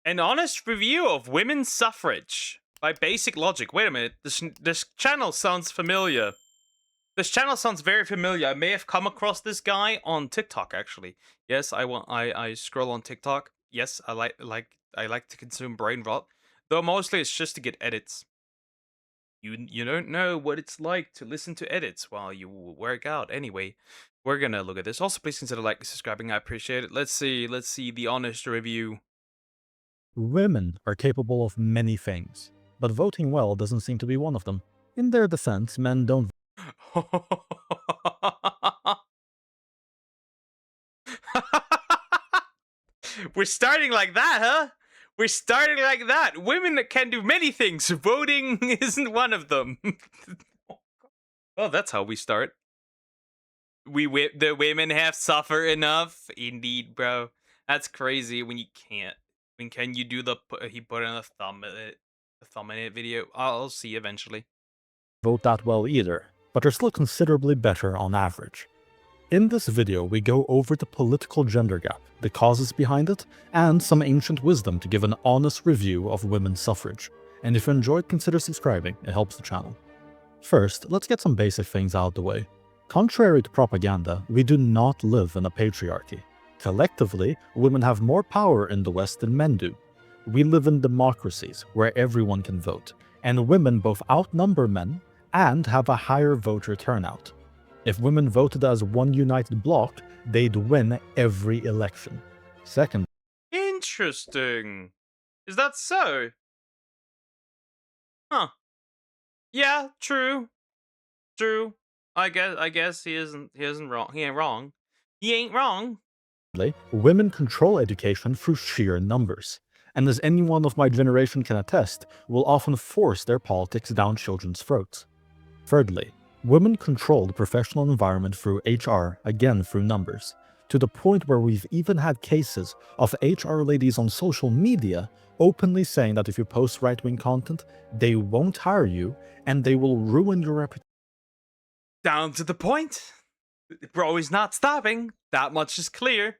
An honest review of women's suffrage by Basic Logic. Wait a minute, this channel sounds familiar. This channel sounds very familiar. I may have come across this guy on TikTok actually. Yes, I scroll on TikTok. Yes, I like to consume brain rot. Though mostly it's just to get edits. You don't know what it's like to listen to edits while you work out. Anyway, we're gonna look at this. Also, please consider liking, subscribing. I appreciate it. Let's see the honest review. Women are capable of many things, but voting well doesn't seem to be one of them. In their defense, men don't We're starting like that, huh? We're starting like that. Women can do many things. Voting isn't one of them. Well, that's how we start. The women have suffered enough. Indeed, bro. That's crazy when you can't. When can you do the he put in a thumb in it video? I'll see eventually. vote that well either, but are still considerably better on average. In this video, we go over the political gender gap, the causes behind it, and some ancient wisdom to give an honest review of women's suffrage. And if you enjoyed, consider subscribing, it helps the channel. First, let's get some basic things out of the way. Contrary to propaganda, we do not live in a patriarchy. Collectively, women have more power in the West than men do. We live in democracies where everyone can vote, and women both outnumber men and have a higher voter turnout. If women voted as one united bloc, they'd win every election. Second, Interesting. Is that so? Huh. Yeah, true. True. I guess he isn't wrong. He ain't wrong. He ain't wrong. women control education through sheer numbers, and as anyone of my generation can attest, will often force their politics down children's throats. Thirdly, women control the professional environment through HR, again through numbers, to the point where we've even had cases of HR ladies on social media openly saying that if you post right-wing content, they won't hire you and they will ruin your reputation. Down to the point. Bro is not stopping. That much is clear.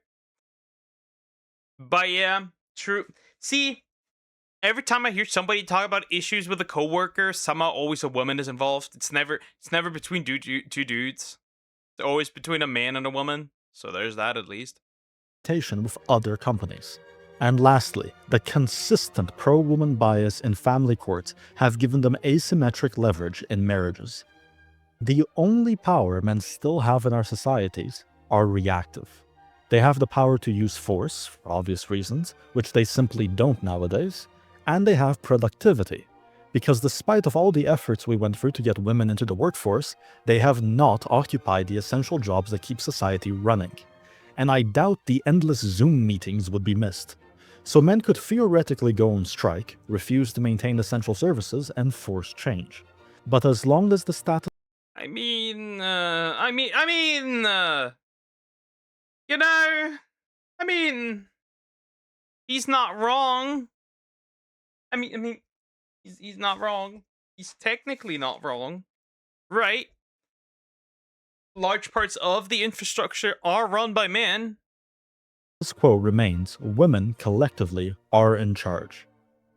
But yeah, true. See, every time I hear somebody talk about issues with a coworker, somehow always a woman is involved. It's never between two dudes. It's always between a man and a woman. So there's that at least. With other companies. And lastly, the consistent pro-woman bias in family courts have given them asymmetric leverage in marriages. The only power men still have in our societies are reactive. They have the power to use force, for obvious reasons, which they simply don't nowadays, and they have productivity, because despite of all the efforts we went through to get women into the workforce, they have not occupied the essential jobs that keep society running. And I doubt the endless Zoom meetings would be missed. So men could theoretically go on strike, refuse to maintain essential services, and force change. But as long as the status he's not wrong. He's not wrong. He's technically not wrong, right? Large parts of the infrastructure are run by men. quo remains, women collectively are in charge.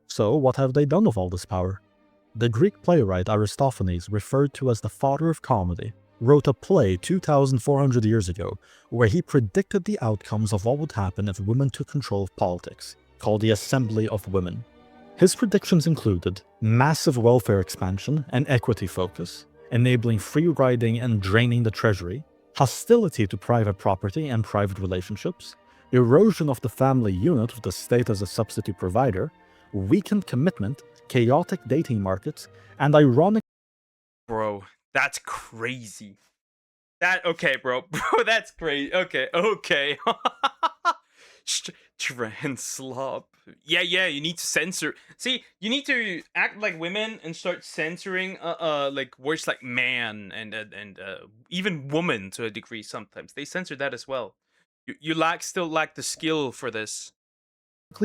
So what have they done with all this power? The Greek playwright Aristophanes, referred to as the father of comedy, wrote a play 2,400 years ago where he predicted the outcomes of what would happen if women took control of politics, called the Assembly of Women. His predictions included massive welfare expansion and equity focus, enabling free riding and draining the treasury, hostility to private property and private relationships, erosion of the family unit with the state as a substitute provider, weakened commitment, chaotic dating markets, and ironic— Bro, that's crazy. Okay, bro, that's crazy. Okay. Translop. Yeah, you need to censor. See, you need to act like women and start censoring like words like man and even woman to a degree. Sometimes they censor that as well. You still lack the skill for this.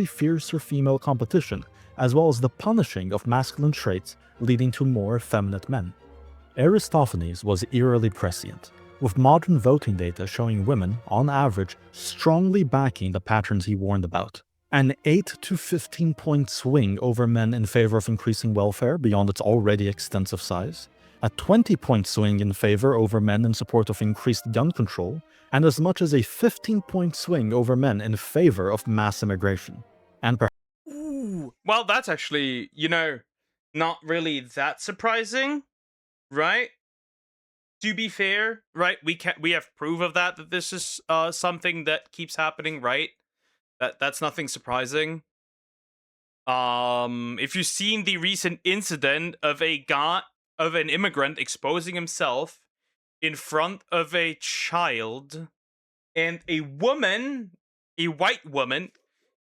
fiercer female competition, as well as the punishing of masculine traits leading to more effeminate men. Aristophanes was eerily prescient, with modern voting data showing women, on average, strongly backing the patterns he warned about. An 8 to 15 point swing over men in favor of increasing welfare beyond its already extensive size, a 20-point swing in favor over men in support of increased gun control, and as much as a 15-point swing over men in favor of mass immigration. And Ooh. Well, that's actually, not really that surprising, right? To be fair, right? We have proof of that this is something that keeps happening, right? That's nothing surprising. If you've seen the recent incident of an immigrant exposing himself in front of a child and a white woman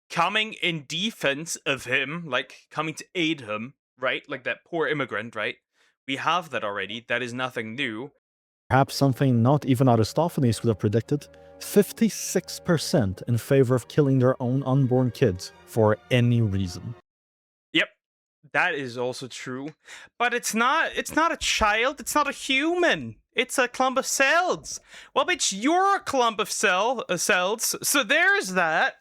coming in defense of him, like coming to aid him, right? Like that poor immigrant, right? We have that already. That is nothing new. perhaps something not even Aristophanes would have predicted, 56% in favor of killing their own unborn kids for any reason. Yep, that is also true. But it's not a child, it's not a human. It's a clump of cells. Well, bitch, you're a clump of cells. So there's that.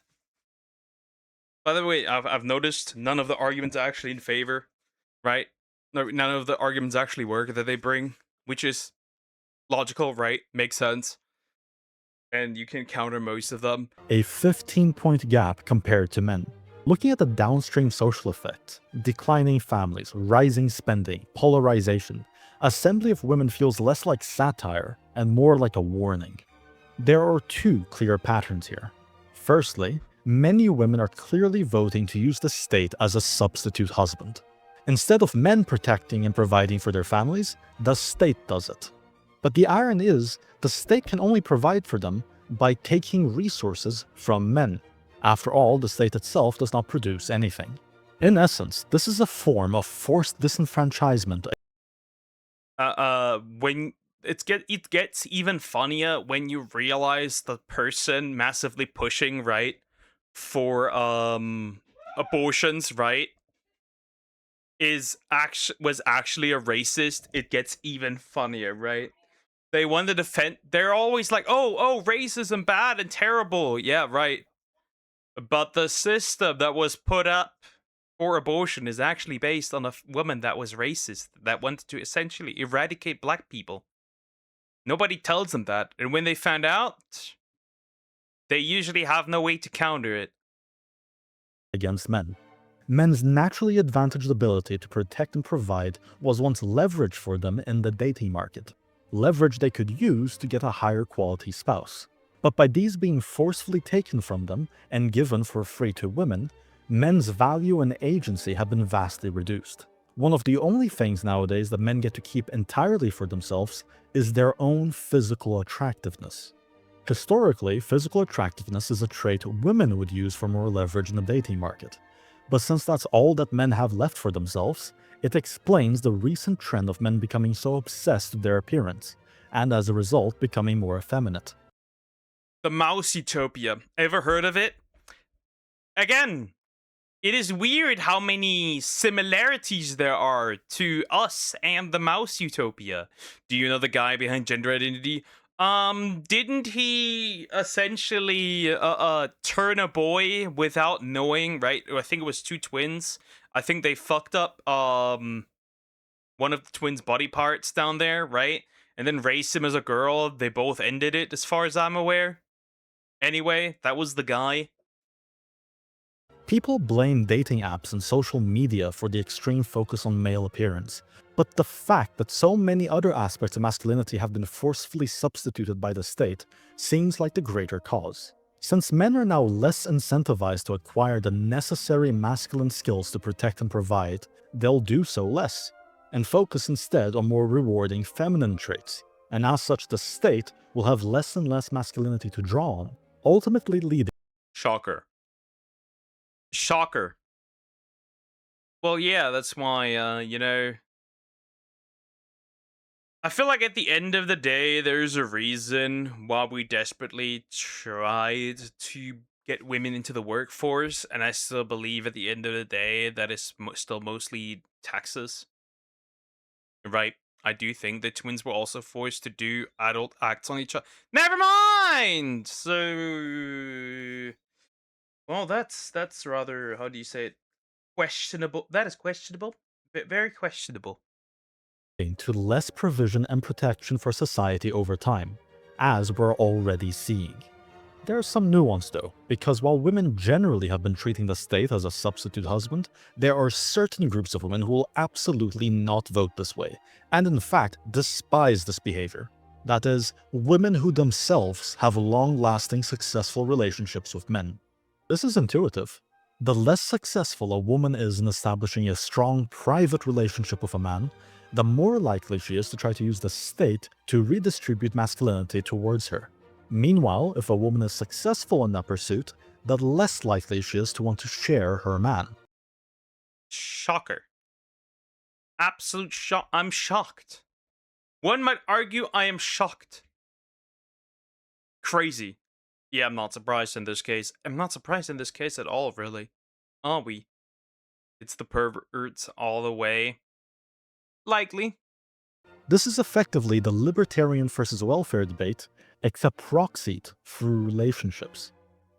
By the way, I've noticed none of the arguments are actually in favor, right? No, none of the arguments actually work that they bring, which is logical, right? Makes sense. And you can counter most of them. A 15-point gap compared to men. Looking at the downstream social effect, declining families, rising spending, polarization, assembly of women feels less like satire and more like a warning. There are two clear patterns here. Firstly, many women are clearly voting to use the state as a substitute husband. Instead of men protecting and providing for their families, the state does it. But the irony is, the state can only provide for them by taking resources from men. After all, the state itself does not produce anything. In essence, this is a form of forced disenfranchisement. When it gets even funnier when you realize the person massively pushing, right, for abortions, right, was actually a racist. It gets even funnier, right? They want to defend. They're always like, oh, racism bad and terrible. Yeah, right. But the system that was put up for abortion is actually based on a woman that was racist, that wanted to essentially eradicate black people. Nobody tells them that. And when they found out, they usually have no way to counter it. Against men. Men's naturally advantaged ability to protect and provide was once leverage for them in the dating market. Leverage they could use to get a higher quality spouse. But by these being forcefully taken from them and given for free to women, men's value and agency have been vastly reduced. One of the only things nowadays that men get to keep entirely for themselves is their own physical attractiveness. Historically, physical attractiveness is a trait women would use for more leverage in the dating market. But since that's all that men have left for themselves, it explains the recent trend of men becoming so obsessed with their appearance, and as a result becoming more effeminate. The Mouse Utopia. Ever heard of it? Again, it is weird how many similarities there are to us and the Mouse Utopia. Do you know the guy behind Gender Identity? Didn't he essentially turn a boy without knowing, right? I think it was two twins. I think they fucked up one of the twins' body parts down there, right? And then raised him as a girl. They both ended it, as far as I'm aware. Anyway, that was the guy. People blame dating apps and social media for the extreme focus on male appearance, but the fact that so many other aspects of masculinity have been forcefully substituted by the state seems like the greater cause. Since men are now less incentivized to acquire the necessary masculine skills to protect and provide, they'll do so less, and focus instead on more rewarding feminine traits, and as such the state will have less and less masculinity to draw on, ultimately leading. Shocker. Shocker. Well, yeah, that's why, I feel like at the end of the day, there's a reason why we desperately tried to get women into the workforce, and I still believe at the end of the day that is still mostly taxes. Right? I do think the twins were also forced to do adult acts on each other. Never mind! So, Well, that's rather, how do you say it? Questionable. That is questionable. Very questionable. To less provision and protection for society over time, as we're already seeing. There's some nuance though, because while women generally have been treating the state as a substitute husband, there are certain groups of women who will absolutely not vote this way, and in fact despise this behavior. That is, women who themselves have long-lasting successful relationships with men. This is intuitive. The less successful a woman is in establishing a strong private relationship with a man, the more likely she is to try to use the state to redistribute masculinity towards her. Meanwhile, if a woman is successful in that pursuit, the less likely she is to want to share her man. Shocker. Absolute shock. I'm shocked. One might argue I am shocked. Crazy. Yeah, I'm not surprised in this case. I'm not surprised in this case at all, really. Are we? It's the perverts all the way. Likely. This is effectively the libertarian versus welfare debate, except proxied through relationships.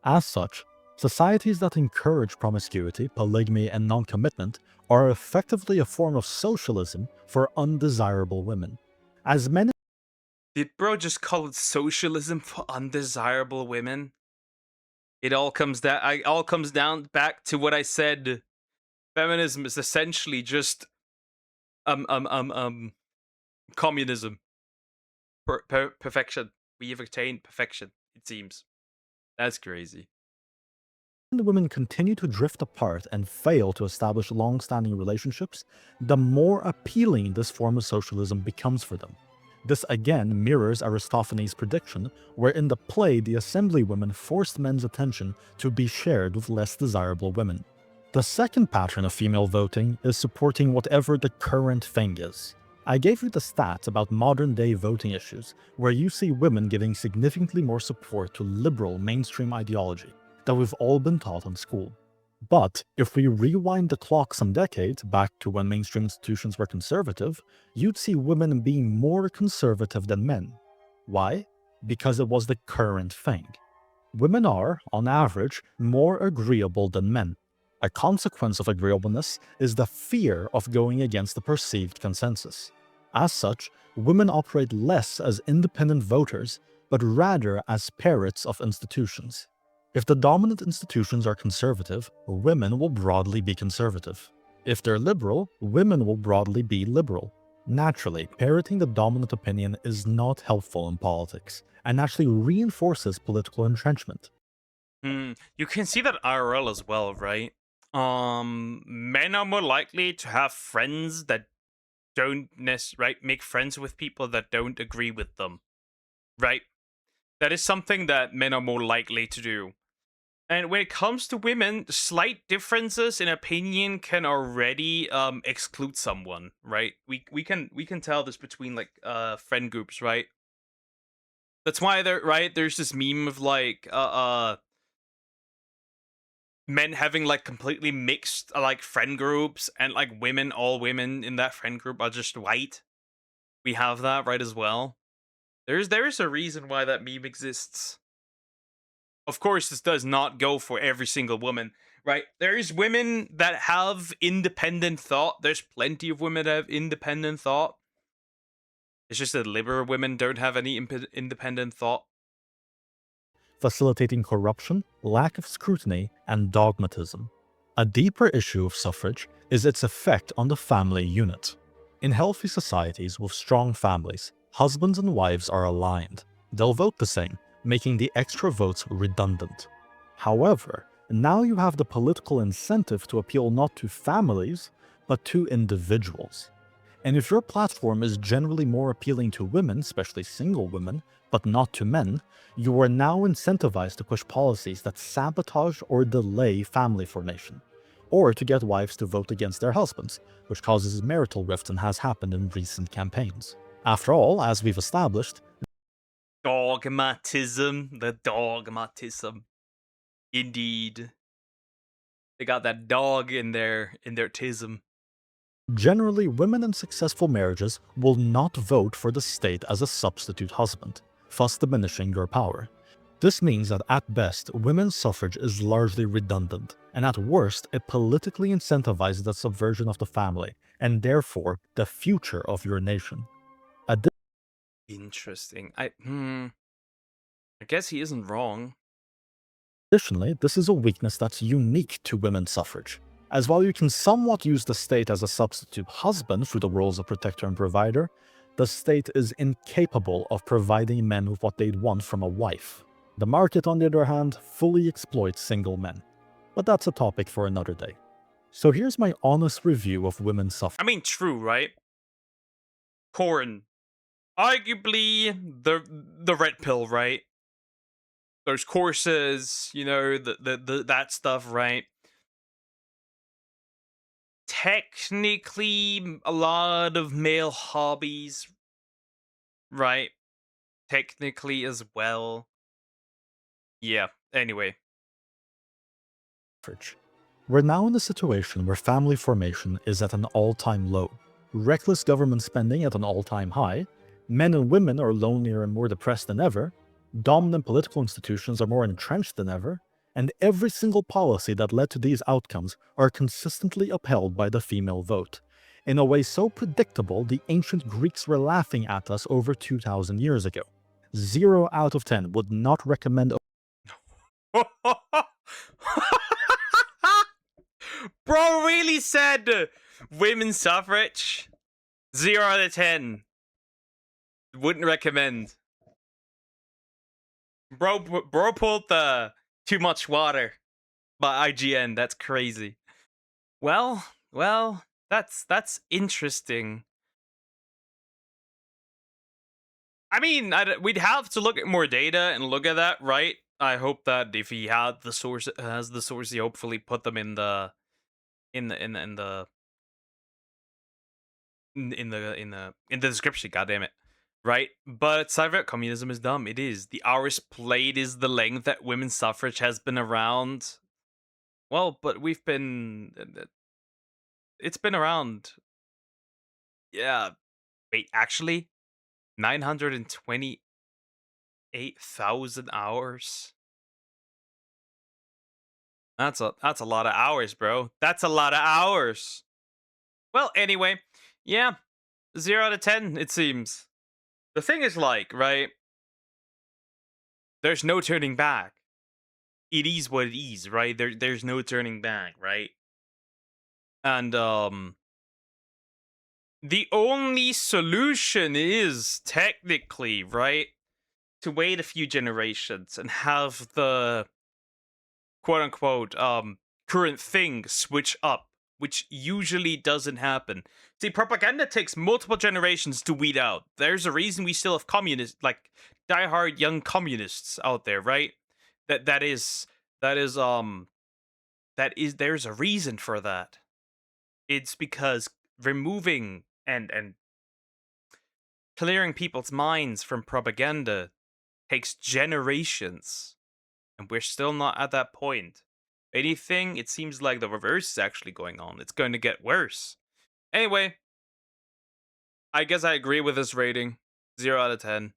As such, societies that encourage promiscuity, polygamy, and non-commitment are effectively a form of socialism for undesirable women. As many Did bro just call it socialism for undesirable women? It all comes down back to what I said. Feminism is essentially just communism. Perfection. We have attained perfection, it seems. That's crazy. women continue to drift apart and fail to establish long-standing relationships, the more appealing this form of socialism becomes for them. This again mirrors Aristophanes' prediction, where in the play the assemblywomen forced men's attention to be shared with less desirable women. The second pattern of female voting is supporting whatever the current thing is. I gave you the stats about modern-day voting issues, where you see women giving significantly more support to liberal mainstream ideology that we've all been taught in school. But if we rewind the clock some decades back to when mainstream institutions were conservative, you'd see women being more conservative than men. Why? Because it was the current thing. Women are, on average, more agreeable than men. A consequence of agreeableness is the fear of going against the perceived consensus. As such, women operate less as independent voters, but rather as parrots of institutions. If the dominant institutions are conservative, women will broadly be conservative. If they're liberal, women will broadly be liberal. Naturally, parroting the dominant opinion is not helpful in politics, and actually reinforces political entrenchment. You can see that IRL as well, right? Men are more likely to have friends that don't right, make friends with people that don't agree with them, right? That is something that men are more likely to do. And when it comes to women, slight differences in opinion can already exclude someone, right? We can tell this between like friend groups, right? That's why there's this meme of like men having like completely mixed like friend groups, and like all women in that friend group are just white. We have that right as well. There's a reason why that meme exists. Of course, this does not go for every single woman, right? There's women that have independent thought. There's plenty of women that have independent thought. It's just that liberal women don't have any independent thought. Facilitating corruption, lack of scrutiny, and dogmatism. A deeper issue of suffrage is its effect on the family unit. In healthy societies with strong families, husbands and wives are aligned. They'll vote the same, making the extra votes redundant. However, now you have the political incentive to appeal not to families, but to individuals. And if your platform is generally more appealing to women, especially single women, but not to men, you are now incentivized to push policies that sabotage or delay family formation, or to get wives to vote against their husbands, which causes marital rifts and has happened in recent campaigns. After all, as we've established, The dogmatism. Indeed. They got that dog in their tism. generally women in successful marriages will not vote for the state as a substitute husband, thus diminishing your power. This means that at best, women's suffrage is largely redundant, and at worst, it politically incentivizes the subversion of the family, and therefore, the future of your nation. Interesting. I guess he isn't wrong. Additionally, this is a weakness that's unique to women's suffrage, as while you can somewhat use the state as a substitute husband through the roles of protector and provider, the state is incapable of providing men with what they'd want from a wife. The market, on the other hand, fully exploits single men. But that's a topic for another day. So here's my honest review of women's suffrage. I mean, true, right? Corn. Arguably the red pill, right? There's courses, you know, the that stuff, right? Technically, a lot of male hobbies, right? Technically as well. Yeah, anyway. We're now in a situation where family formation is at an all-time low, reckless government spending at an all-time high, men and women are lonelier and more depressed than ever, dominant political institutions are more entrenched than ever, and every single policy that led to these outcomes are consistently upheld by the female vote. In a way so predictable, the ancient Greeks were laughing at us over 2,000 years ago. 0 out of 10 would not recommend. Bro really said women's suffrage? 0 out of 10. Wouldn't recommend. Bro pulled the too much water by IGN. That's crazy. Well, that's interesting. I mean, we'd have to look at more data and look at that, right? I hope that if he has the source, he hopefully put them in the description. God damn it, right? But cyber communism is dumb. It is. The hours played is the length that women's suffrage has been around. Well, but it's been around. Yeah. Wait, actually, 928,000 hours. That's a lot of hours, bro. That's a lot of hours. Well, anyway, yeah, 0 out of 10, it seems. The thing is, like, right? There's no turning back. It is what it is, right? There's no turning back, right? And the only solution is technically, right, to wait a few generations and have the quote unquote current thing switch up, which usually doesn't happen. See, propaganda takes multiple generations to weed out. There's a reason we still have communists, like diehard young communists out there, right? There's a reason for that. It's because removing and clearing people's minds from propaganda takes generations, and we're still not at that point. Anything, it seems like the reverse is actually going on. It's going to get worse. Anyway, I guess I agree with this rating. 0 out of 10.